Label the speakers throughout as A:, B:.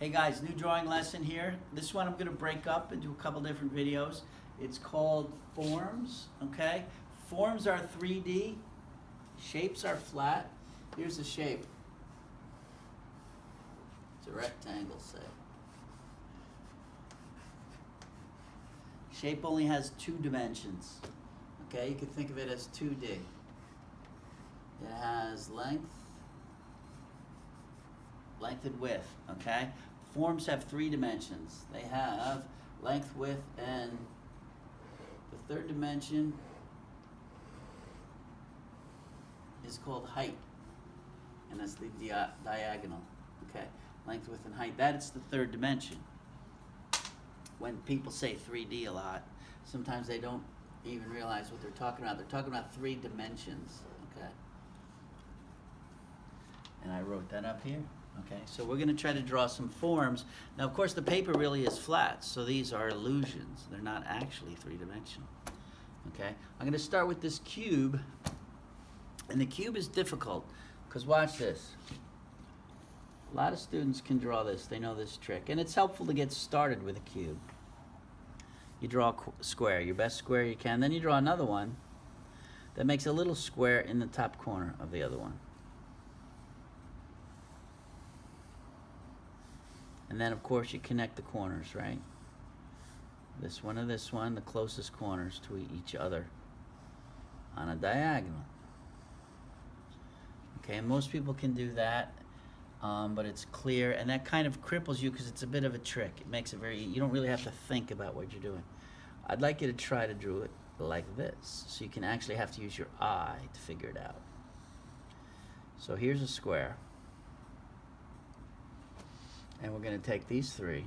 A: Hey guys, new drawing lesson here. This one I'm going to break up into a couple different videos. It's called forms, okay? Forms are 3D, shapes are flat. Here's a shape. It's a rectangle, say. Shape only has 2 dimensions, okay? You can think of it as 2D. It has length and width, okay? Forms have 3 dimensions. They have length, width, and the 3rd dimension is called height, and that's the diagonal, okay? Length, width, and height. That is the 3rd dimension. When people say 3D a lot, sometimes they don't even realize what they're talking about. They're talking about 3 dimensions, okay? And I wrote that up here. Okay, so we're going to try to draw some forms. Now, of course, the paper really is flat, so these are illusions. They're not actually 3-dimensional. Okay, I'm going to start with this cube, and the cube is difficult because watch this. A lot of students can draw this. They know this trick, and it's helpful to get started with a cube. You draw a square, your best square you can, then you draw another one that makes a little square in the top corner of the other one. And then, of course, you connect the corners, right? This one and this one, the closest corners to each other on a diagonal. Okay, and most people can do that, but it's clear, and that kind of cripples you because it's a bit of a trick. It makes it very, you don't really have to think about what you're doing. I'd like you to try to draw it like this, so you can actually have to use your eye to figure it out. So here's a square. And we're going to take these 3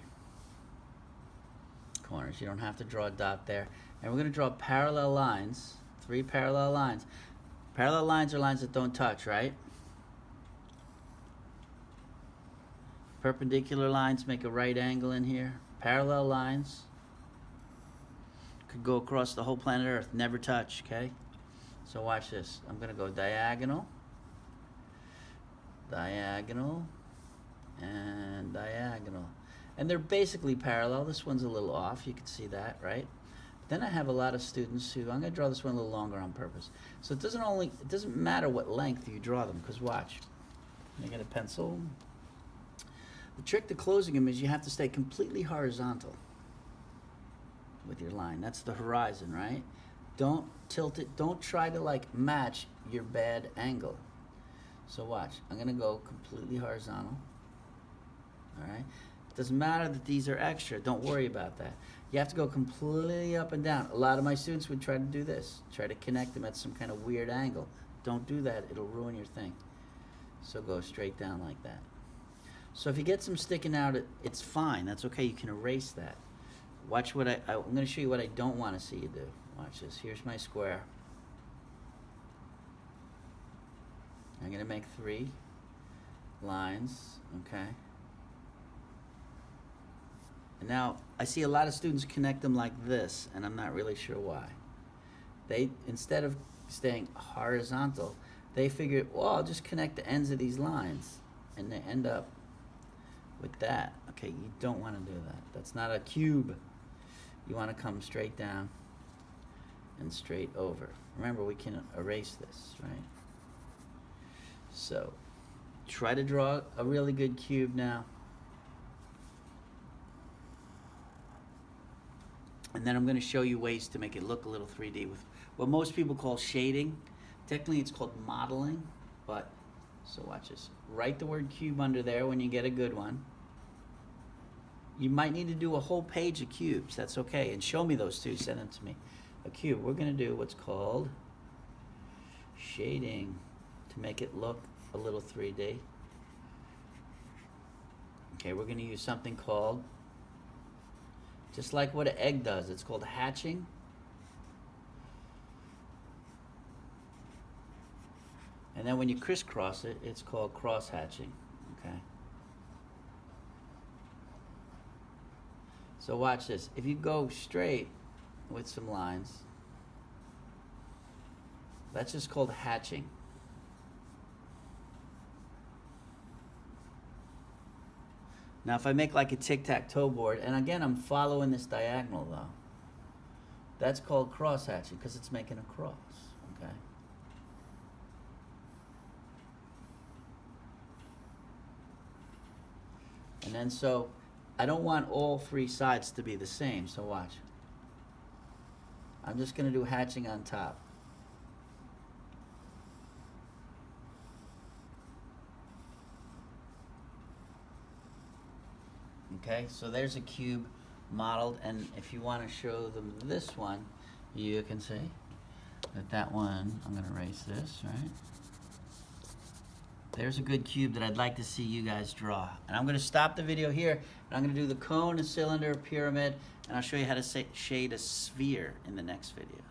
A: corners. You don't have to draw a dot there. And we're going to draw parallel lines, 3 parallel lines. Parallel lines are lines that don't touch, right? Perpendicular lines make a right angle in here. Parallel lines could go across the whole planet Earth, never touch, okay? So watch this. I'm going to go diagonal, diagonal, and diagonal, and they're basically parallel. This one's a little off, you can see that, right? But then I have a lot of students who, I'm going to draw this one a little longer on purpose, so it doesn't matter what length you draw them, because watch, I get a pencil. The trick to closing them is you have to stay completely horizontal with your line. That's the horizon, right? Don't tilt it, don't try to like match your bad angle. So watch, I'm going to go completely horizontal. All right, it doesn't matter that these are extra. Don't worry about that. You have to go completely up and down. A lot of my students would try to do this, try to connect them at some kind of weird angle. Don't do that. It'll ruin your thing. So go straight down like that. So if you get some sticking out, it's fine. That's okay. You can erase that. Watch what I'm going to show you what I don't want to see you do. Watch this. Here's my square. I'm going to make 3 lines, okay? And now, I see a lot of students connect them like this, and I'm not really sure why. They, instead of staying horizontal, they figure, well, I'll just connect the ends of these lines, and they end up with that. Okay, you don't want to do that. That's not a cube. You want to come straight down and straight over. Remember, we can erase this, right? So, try to draw a really good cube now. And then I'm going to show you ways to make it look a little 3D with what most people call shading. Technically, it's called modeling, but, so watch this. Write the word cube under there when you get a good one. You might need to do a whole page of cubes. That's okay. And show me those too. Send them to me. A cube. We're going to do what's called shading to make it look a little 3D. Okay, we're going to use something called, just like what an egg does, it's called hatching. And then when you crisscross it, it's called cross hatching, okay? So watch this. If you go straight with some lines, that's just called hatching. Now if I make like a tic-tac-toe board, and again I'm following this diagonal though, that's called cross hatching because it's making a cross, okay? And then so I don't want all three sides to be the same, so watch. I'm just going to do hatching on top. Okay, so there's a cube modeled, and if you want to show them this one, you can see that one, I'm going to erase this, right? There's a good cube that I'd like to see you guys draw. And I'm going to stop the video here, and I'm going to do the cone, a cylinder, a pyramid, and I'll show you how to shade a sphere in the next video.